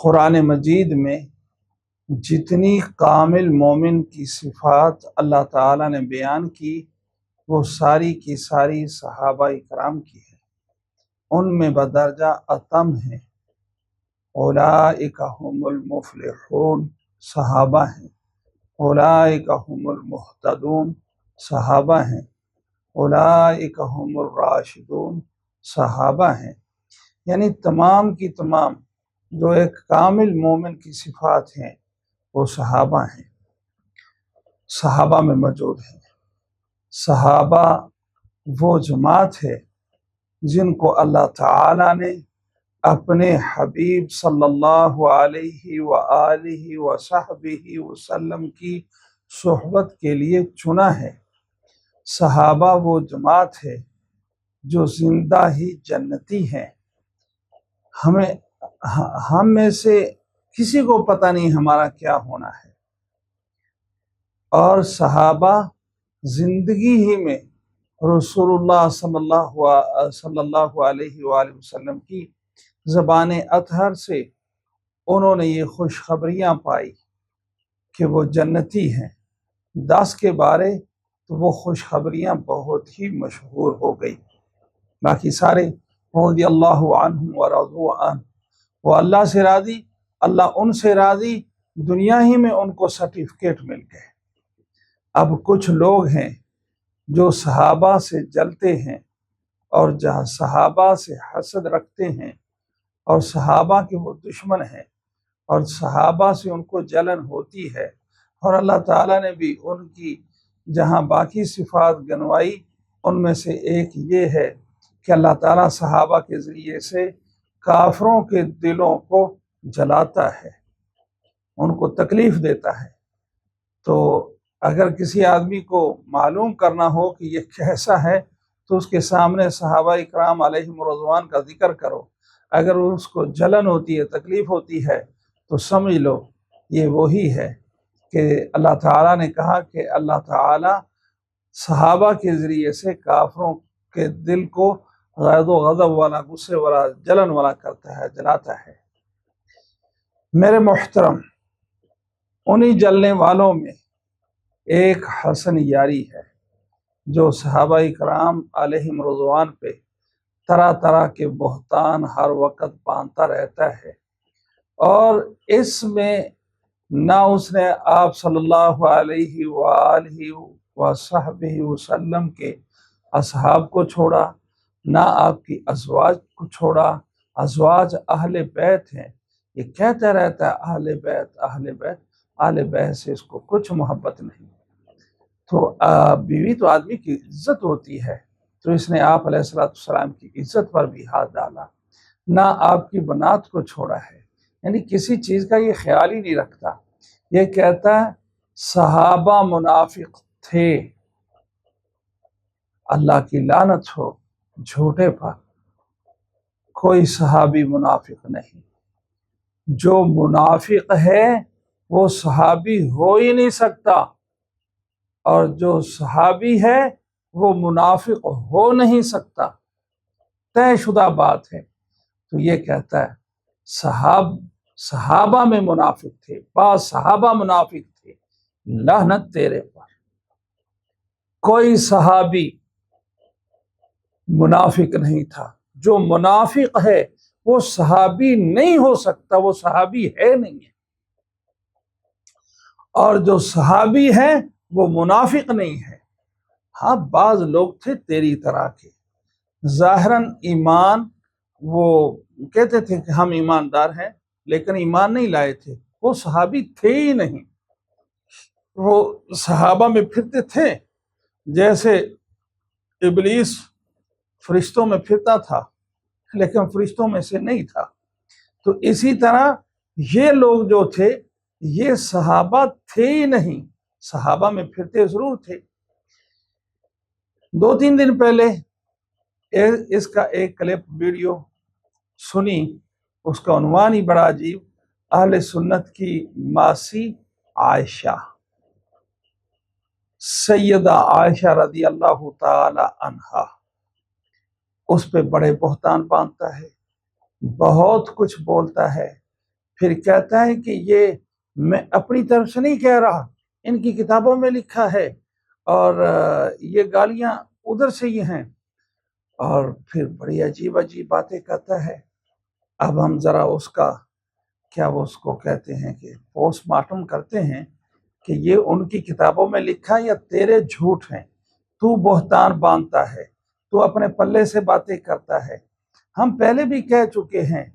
قرآن مجید میں جتنی کامل مومن کی صفات اللہ تعالیٰ نے بیان کی وہ ساری کی ساری صحابہ کرام کی ہے، ان میں بدرجہ اتم ہیں۔ اولئک هم المفلحون صحابہ ہیں، اولئک هم المہتدون صحابہ ہیں، اولئک هم الراشدون صحابہ ہیں۔ یعنی تمام کی تمام جو ایک کامل مومن کی صفات ہیں وہ صحابہ ہیں، صحابہ میں موجود ہیں۔ صحابہ وہ جماعت ہے جن کو اللہ تعالیٰ نے اپنے حبیب صلی اللہ علیہ وآلہ وصحبہ وسلم کی صحبت کے لیے چنا ہے۔ صحابہ وہ جماعت ہے جو زندہ ہی جنتی ہیں۔ ہم میں سے کسی کو پتہ نہیں ہمارا کیا ہونا ہے، اور صحابہ زندگی ہی میں رسول اللہ صلی اللہ علیہ وآلہ وسلم کی زبان اطہر سے انہوں نے یہ خوشخبریاں پائی کہ وہ جنتی ہیں۔ 10 کے بارے تو وہ خوشخبریاں بہت ہی مشہور ہو گئی، باقی سارے رضی اللہ عنہم ورضوا عنہ، وہ اللہ سے راضی، اللہ ان سے راضی، دنیا ہی میں ان کو سرٹیفکیٹ مل گئے۔ اب کچھ لوگ ہیں جو صحابہ سے جلتے ہیں اور جہاں صحابہ سے حسد رکھتے ہیں اور صحابہ کے وہ دشمن ہیں اور صحابہ سے ان کو جلن ہوتی ہے، اور اللہ تعالیٰ نے بھی ان کی جہاں باقی صفات گنوائی ان میں سے ایک یہ ہے کہ اللہ تعالیٰ صحابہ کے ذریعے سے کافروں کے دلوں کو جلاتا ہے، ان کو تکلیف دیتا ہے۔ تو اگر کسی آدمی کو معلوم کرنا ہو کہ یہ کیسا ہے تو اس کے سامنے صحابہ اکرام علیہم رضوان کا ذکر کرو، اگر اس کو جلن ہوتی ہے، تکلیف ہوتی ہے، تو سمجھ لو یہ وہی ہے کہ اللہ تعالیٰ نے کہا کہ اللہ تعالیٰ صحابہ کے ذریعے سے کافروں کے دل کو غیظ و غضب والا، غصے والا، جلن والا کرتا ہے، جلاتا ہے۔ میرے محترم، انہی جلنے والوں میں ایک حسن یاری ہے جو صحابہ کرام علیہم رضوان پہ طرح طرح کے بہتان ہر وقت باندھتا رہتا ہے، اور اس میں نہ اس نے آپ صلی اللہ علیہ وآلہ وصحبہ وسلم کے اصحاب کو چھوڑا، نہ آپ کی ازواج کو چھوڑا۔ ازواج اہل بیت ہیں، یہ کہتا رہتا ہے اہل بیت اہل بیت، اہل بیت سے اس کو کچھ محبت نہیں۔ تو بیوی تو آدمی کی عزت ہوتی ہے، تو اس نے آپ علیہ السلام کی عزت پر بھی ہاتھ ڈالا، نہ آپ کی بنات کو چھوڑا ہے، یعنی کسی چیز کا یہ خیال ہی نہیں رکھتا۔ یہ کہتا ہے صحابہ منافق تھے، اللہ کی لعنت ہو جھوٹے پر، کوئی صحابی منافق نہیں۔ جو منافق ہے وہ صحابی ہو ہی نہیں سکتا، اور جو صحابی ہے وہ منافق ہو نہیں سکتا، طے شدہ بات ہے۔ تو یہ کہتا ہے صحابہ میں منافق تھے، بعض صحابہ منافق تھے، لعنت تیرے پر۔ کوئی صحابی منافق نہیں تھا، جو منافق ہے وہ صحابی نہیں ہو سکتا، وہ صحابی ہے نہیں ہے، اور جو صحابی ہے وہ منافق نہیں ہے۔ ہاں بعض لوگ تھے تیری طرح کے، ظاہراً ایمان وہ کہتے تھے کہ ہم ایماندار ہیں، لیکن ایمان نہیں لائے تھے، وہ صحابی تھے ہی نہیں۔ وہ صحابہ میں پھرتے تھے جیسے ابلیس فرشتوں میں پھرتا تھا، لیکن فرشتوں میں سے نہیں تھا۔ تو اسی طرح یہ لوگ جو تھے یہ صحابہ تھے ہی نہیں، صحابہ میں پھرتے ضرور تھے۔ 2-3 دن پہلے اس کا ایک کلپ ویڈیو سنی، اس کا عنوان ہی بڑا عجیب، اہل سنت کی ماسی عائشہ، سیدہ عائشہ رضی اللہ تعالی عنہا، اس پہ بڑے بہتان باندھتا ہے، بہت کچھ بولتا ہے، پھر کہتا ہے کہ یہ میں اپنی طرف سے نہیں کہہ رہا، ان کی کتابوں میں لکھا ہے، اور یہ گالیاں ادھر سے ہی ہیں، اور پھر بڑی عجیب عجیب باتیں کرتا ہے۔ اب ہم ذرا اس کا کیا وہ اس کو کہتے ہیں کہ پوسٹ مارٹم کرتے ہیں کہ یہ ان کی کتابوں میں لکھا یا تیرے جھوٹ ہیں، تو بہتان باندھتا ہے، تو اپنے پلے سے باتیں کرتا ہے۔ ہم پہلے بھی کہہ چکے ہیں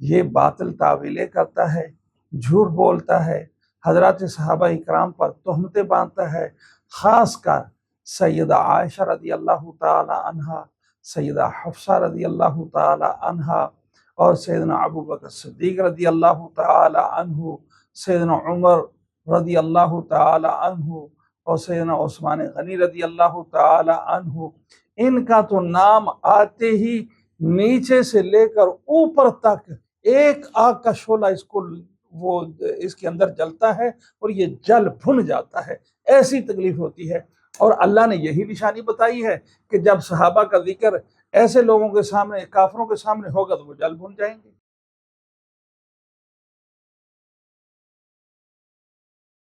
یہ باطل تعویلیں کرتا ہے، جھوٹ بولتا ہے، حضرات صحابہ اکرام پر تہمتیں باندھتا ہے، خاص کر سیدہ عائشہ رضی اللہ تعالی عنہا، سیدہ حفصہ رضی اللہ تعالی عنہا، اور سیدنا ابو بکر صدیق رضی اللہ تعالی عنہ، سیدنا عمر رضی اللہ تعالی عنہ، اور سیدنا عثمان غنی رضی اللہ تعالی عنہ۔ ان کا تو نام آتے ہی نیچے سے لے کر اوپر تک ایک آگ کا شعلہ اس کے اندر جلتا ہے اور یہ جل بھن جاتا ہے، ایسی تکلیف ہوتی ہے۔ اور اللہ نے یہی نشانی بتائی ہے کہ جب صحابہ کا ذکر ایسے لوگوں کے سامنے، کافروں کے سامنے ہوگا تو وہ جل بھن جائیں گے۔